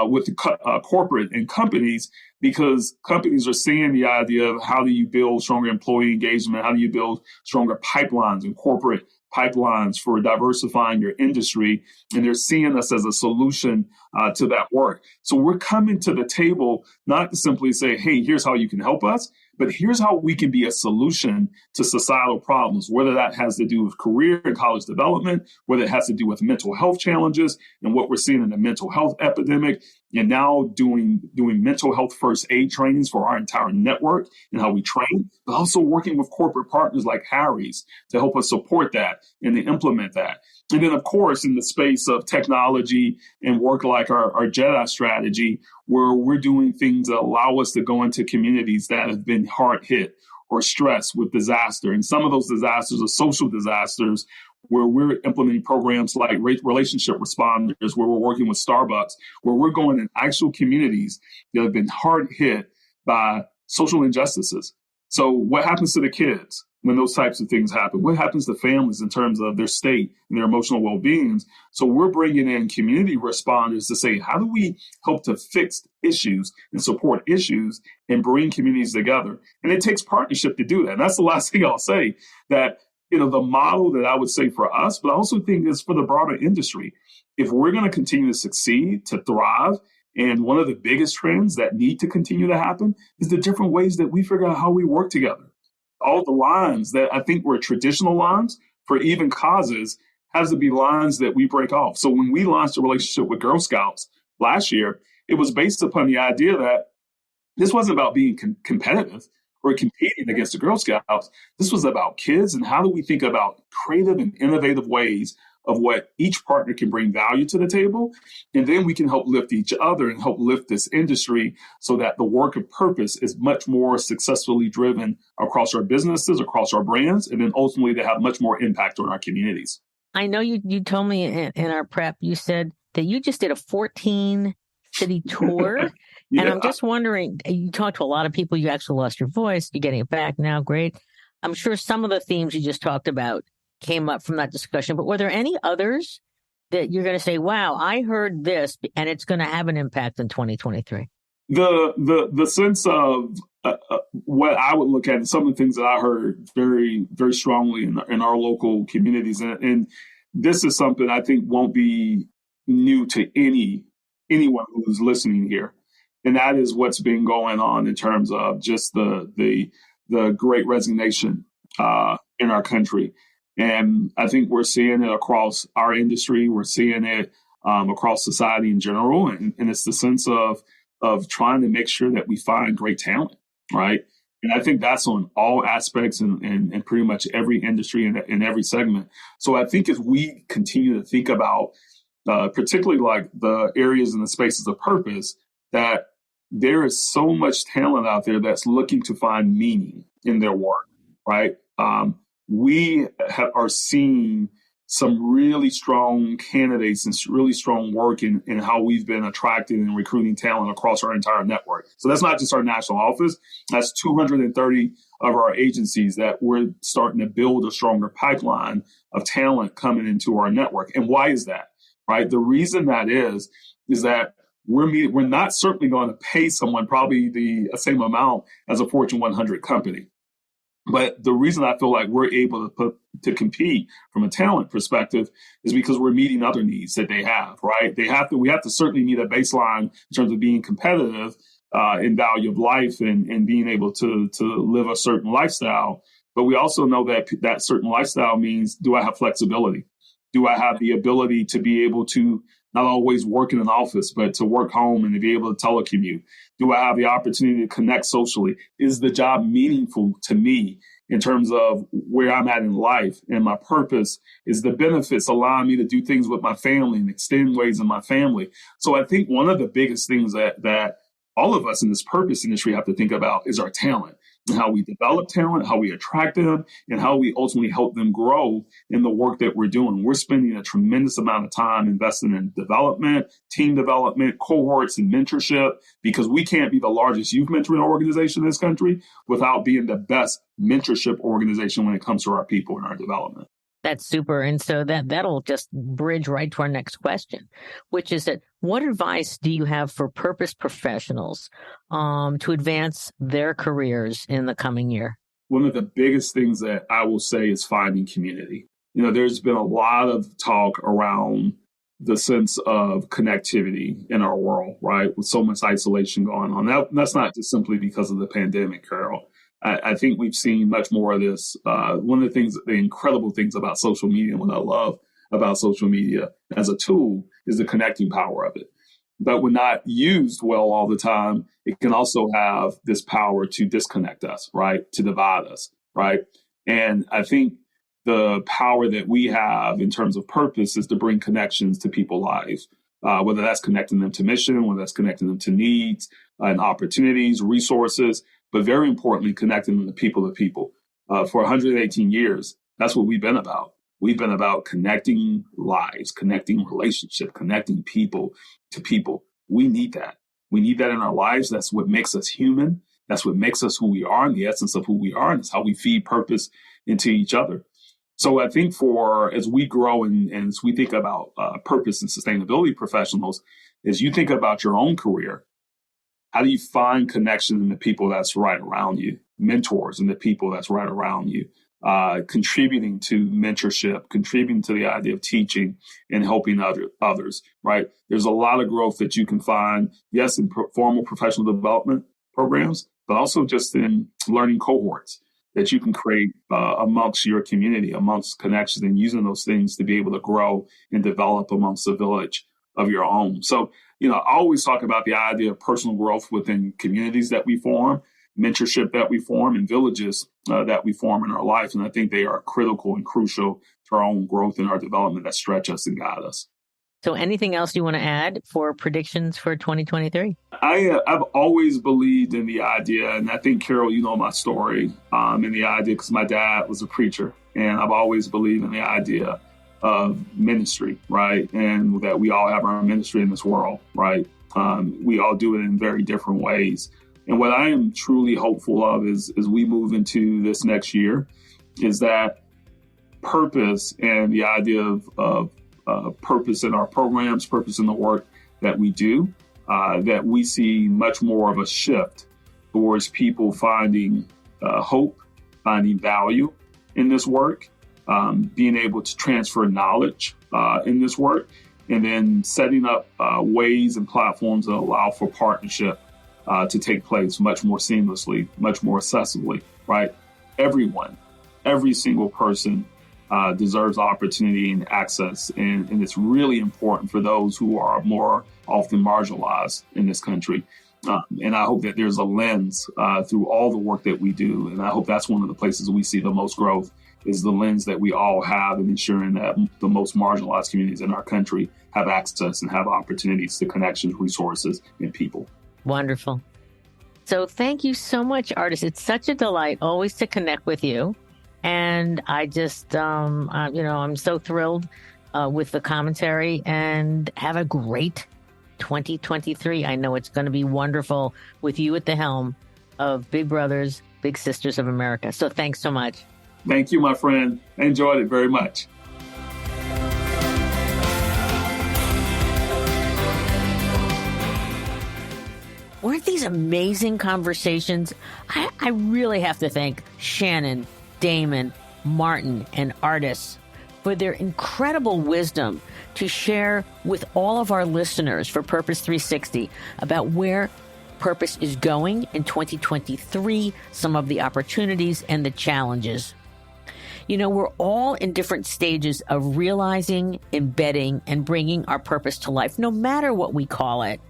with the corporate and companies, because companies are seeing the idea of how do you build stronger employee engagement? How do you build stronger pipelines and corporate pipelines for diversifying your industry? And they're seeing us as a solution to that work. So we're coming to the table not to simply say, hey, here's how you can help us, but here's how we can be a solution to societal problems, whether that has to do with career and college development, whether it has to do with mental health challenges and what we're seeing in the mental health epidemic, and now doing mental health first aid trainings for our entire network and how we train, but also working with corporate partners like Harry's to help us support that and to implement that. And then, of course, in the space of technology and work like our JEDI strategy, where we're doing things that allow us to go into communities that have been hard hit or stressed with disaster. And some of those disasters are social disasters, where we're implementing programs like relationship responders, where we're working with Starbucks, where we're going in actual communities that have been hard hit by social injustices. So what happens to the kids when those types of things happen? What happens to families in terms of their state and their emotional well-being? So we're bringing in community responders to say, how do we help to fix issues and support issues and bring communities together? And it takes partnership to do that. And that's the last thing I'll say, that the model that I would say for us, but I also think is for the broader industry. If we're going to continue to succeed, to thrive, and one of the biggest trends that need to continue to happen is the different ways that we figure out how we work together. All the lines that I think were traditional lines for even causes has to be lines that we break off. So when we launched a relationship with Girl Scouts last year, it was based upon the idea that this wasn't about being competitive or competing against the Girl Scouts. This was about kids, and how do we think about creative and innovative ways of what each partner can bring value to the table. And then we can help lift each other and help lift this industry so that the work of purpose is much more successfully driven across our businesses, across our brands, and then ultimately to have much more impact on our communities. I know you told me in our prep, you said that you just did a 14 city tour. Yeah. And I'm just wondering, you talked to a lot of people, you actually lost your voice, you're getting it back now, great. I'm sure some of the themes you just talked about came up from that discussion, but were there any others that you're going to say, wow, I heard this and it's going to have an impact in 2023? The sense of what I would look at, some of the things that I heard very, very strongly in our local communities, and this is something I think won't be new to anyone who's listening here, and that is what's been going on in terms of just the great resignation in our country. And I think we're seeing it across our industry. We're seeing it across society in general. And it's the sense of trying to make sure that we find great talent, right? And I think that's on all aspects and pretty much every industry and in every segment. So I think as we continue to think about particularly like the areas and the spaces of purpose, that there is so much talent out there that's looking to find meaning in their work, right? We are seeing some really strong candidates and really strong work in how we've been attracting and recruiting talent across our entire network. So that's not just our national office. That's 230 of our agencies that we're starting to build a stronger pipeline of talent coming into our network. And why is that, right? The reason that is that we're not certainly going to pay someone probably the same amount as a Fortune 100 company. But the reason I feel like we're able to compete from a talent perspective is because we're meeting other needs that they have, right? We have to certainly meet a baseline in terms of being competitive in value of life and being able to live a certain lifestyle. But we also know that that certain lifestyle means, do I have flexibility? Do I have the ability to be able to not always work in an office, but to work home and to be able to telecommute? Do I have the opportunity to connect socially? Is the job meaningful to me in terms of where I'm at in life and my purpose? Is the benefits allowing me to do things with my family and extend ways in my family? So I think one of the biggest things that all of us in this purpose industry have to think about is our talent, and how we develop talent, how we attract them, and how we ultimately help them grow in the work that we're doing. We're spending a tremendous amount of time investing in development, team development, cohorts, and mentorship, because we can't be the largest youth mentoring organization in this country without being the best mentorship organization when it comes to our people and our development. That's super. And so that'll just bridge right to our next question, which is that what advice do you have for purpose professionals to advance their careers in the coming year? One of the biggest things that I will say is finding community. You know, there's been a lot of talk around the sense of connectivity in our world, right? With so much isolation going on. That's not just simply because of the pandemic, Carol. I think we've seen much more of this. One of the incredible things about social media, and what I love about social media as a tool, is the connecting power of it. But when not used well all the time, it can also have this power to disconnect us, right? To divide us, right? And I think the power that we have in terms of purpose is to bring connections to people's lives, whether that's connecting them to mission, whether that's connecting them to needs and opportunities, resources, but very importantly, connecting them to people. For 118 years, that's what we've been about. We've been about connecting lives, connecting relationships, connecting people to people. We need that. We need that in our lives. That's what makes us human. That's what makes us who we are, and the essence of who we are, and it's how we feed purpose into each other. So I think as we grow and as we think about purpose and sustainability professionals, as you think about your own career, how do you find connection in the people that's right around you, mentors in the people that's right around you, contributing to mentorship, contributing to the idea of teaching and helping others, right? There's a lot of growth that you can find, yes, in formal professional development programs, but also just in learning cohorts that you can create amongst your community, amongst connections, and using those things to be able to grow and develop amongst a village of your own. So, you know, I always talk about the idea of personal growth within communities that we form, mentorship that we form, and villages that we form in our life. And I think they are critical and crucial to our own growth and our development that stretch us and guide us. So anything else you want to add for predictions for 2023? I've always believed in the idea, and I think, Carol, you know my story, in the idea, because my dad was a preacher, and I've always believed in the idea of ministry, right? And that we all have our ministry in this world, right? We all do it in very different ways. And what I am truly hopeful of is, as we move into this next year, is that purpose and the idea of purpose in our programs, purpose in the work that we do, that we see much more of a shift towards people finding hope, finding value in this work, being able to transfer knowledge in this work, and then setting up ways and platforms that allow for partnership to take place much more seamlessly, much more accessibly, right? Everyone, every single person deserves opportunity and access. And it's really important for those who are more often marginalized in this country. And I hope that there's a lens through all the work that we do. And I hope that's one of the places we see the most growth, is the lens that we all have in ensuring that the most marginalized communities in our country have access and have opportunities to connections, resources, and people. Wonderful. So thank you so much, Artis. It's such a delight always to connect with you. And I just, I'm so thrilled with the commentary, and have a great 2023. I know it's going to be wonderful with you at the helm of Big Brothers, Big Sisters of America. So thanks so much. Thank you, my friend. I enjoyed it very much. Weren't these amazing conversations? I really have to thank Shannon, Damon, Martin, and Artis for their incredible wisdom to share with all of our listeners for Purpose 360 about where purpose is going in 2023, some of the opportunities and the challenges. You know, we're all in different stages of realizing, embedding, and bringing our purpose to life, no matter what we call it.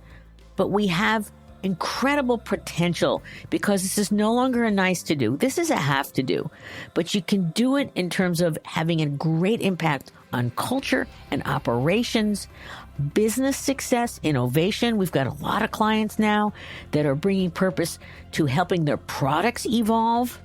But we have incredible potential, because this is no longer a nice to do. This is a have to do. But you can do it in terms of having a great impact on culture and operations, business success, innovation. We've got a lot of clients now that are bringing purpose to helping their products evolve,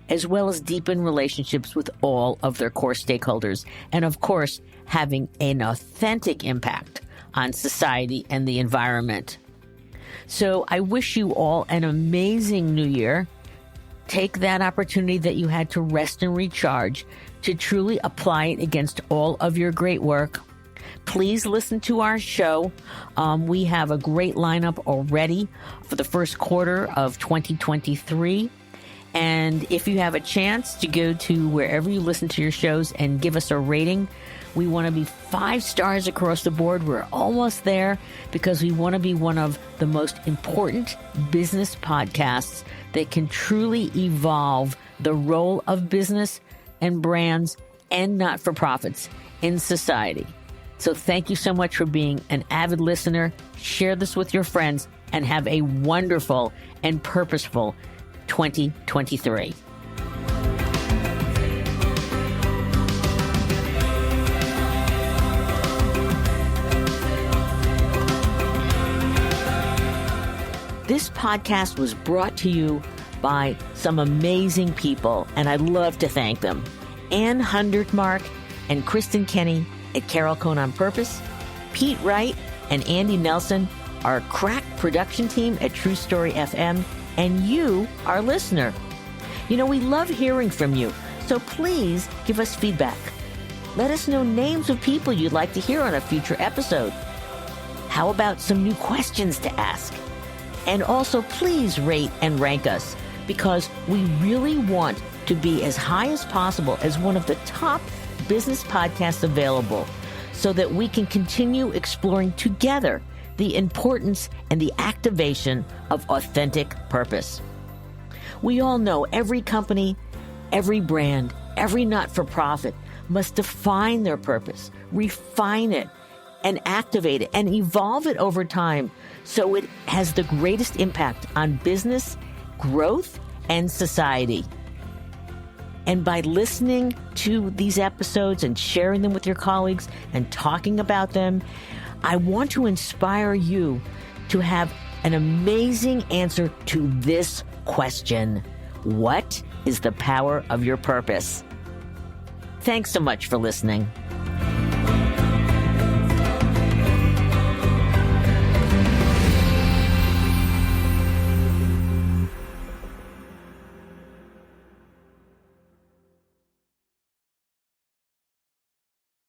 as well as deepen relationships with all of their core stakeholders. And of course, having an authentic impact on society and the environment. So I wish you all an amazing new year. Take that opportunity that you had to rest and recharge to truly apply it against all of your great work. Please listen to our show. We have a great lineup already for the first quarter of 2023. And if you have a chance to go to wherever you listen to your shows and give us a rating, we want to be 5 stars across the board. We're almost there, because we want to be one of the most important business podcasts that can truly evolve the role of business and brands and not-for-profits in society. So thank you so much for being an avid listener. Share this with your friends, and have a wonderful and purposeful 2023. This podcast was brought to you by some amazing people, and I'd love to thank them. Ann Hundertmark and Kristen Kenny at Carol Cone on Purpose, Pete Wright and Andy Nelson, our crack production team at True Story FM, and you, our listener. You know, we love hearing from you, so please give us feedback. Let us know names of people you'd like to hear on a future episode. How about some new questions to ask? And also, please rate and rank us, because we really want to be as high as possible as one of the top business podcasts available, so that we can continue exploring together the importance and the activation of authentic purpose. We all know every company, every brand, every not-for-profit must define their purpose, refine it, and activate it and evolve it over time, so it has the greatest impact on business, growth, and society. And by listening to these episodes and sharing them with your colleagues and talking about them, I want to inspire you to have an amazing answer to this question: what is the power of your purpose? Thanks so much for listening.